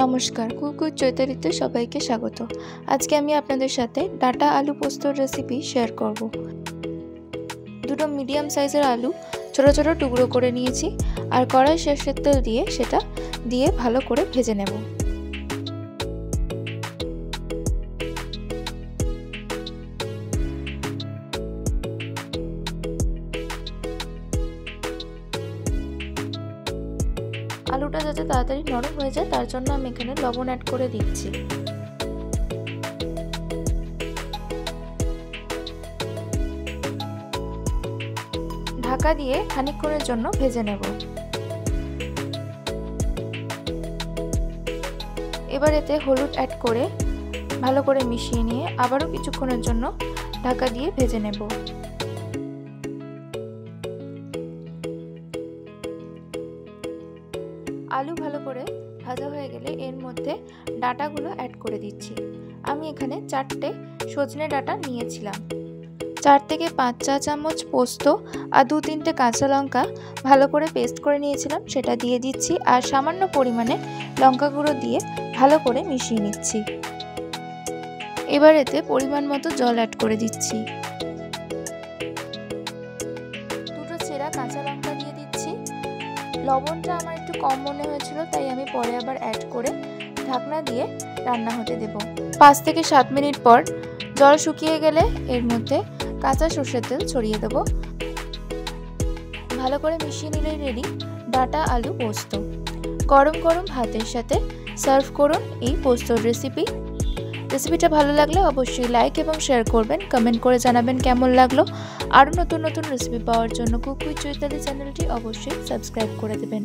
নমস্কার, কুকু চৈতালিতে সবাইকে স্বাগত। আজকে আমি আপনাদের সাথে ডাটা আলু পোস্তর রেসিপি শেয়ার করব। দুটো মিডিয়াম সাইজের আলু ছোট ছোট টুকরো করে নিয়েছি আর কড়াই সরষের তেল দিয়ে সেটা দিয়ে ভালো করে ভেজে নেব। আলুটা যাতে তাড়াতাড়ি নরম হয়ে যায় তার জন্য আমি এখানে লবণ অ্যাড করে দিচ্ছি। ঢাকা দিয়ে খানিকক্ষণের জন্য ভেজে নেব। এবার এতে হলুদ অ্যাড করে ভালো করে মিশিয়ে নিয়ে আবারও কিছুক্ষণের জন্য ঢাকা দিয়ে ভেজে নেব। আলু ভালো করে ভাজা হয়ে গেলে এর মধ্যে ডাটাগুলো অ্যাড করে দিচ্ছি। আমি এখানে 4টে সজনে ডাটা নিয়েছিলাম। 4 থেকে 5 চা চামচ পোস্ত আর 2-3টে কাঁচা লঙ্কা ভালো করে পেস্ট করে নিয়েছিলাম, সেটা দিয়ে দিচ্ছি আর সামান্য পরিমাণে লঙ্কা গুঁড়ো দিয়ে ভালো করে মিশিয়ে নিচ্ছি। এবার এতে পরিমাণ মতো জল অ্যাড করে দিচ্ছি। 2টো চেরা কাঁচা লঙ্কা দিয়ে দিচ্ছি। লবণটা আমার একটু কম মনে হয়েছিল, তাই আমি পরে আবার অ্যাড করে ঢাকনা দিয়ে রান্না হতে দেব। 5 থেকে 7 মিনিট পর জল শুকিয়ে গেলে এর মধ্যে কাঁচা সরষের তেল ছড়িয়ে দেব। ভালো করে মিশিয়ে নিলেই রেডি ডাটা আলু পোস্ত। গরম গরম ভাতের সাথে সার্ভ করুন এই পোস্তর রেসিপিটা ভালো লাগলে অবশ্যই লাইক এবং শেয়ার করবেন, কমেন্ট করে জানাবেন কেমন লাগলো। আরও নতুন নতুন রেসিপি পাওয়ার জন্য কুক উইথ চৈতালি চ্যানেলটি অবশ্যই সাবস্ক্রাইব করে দেবেন।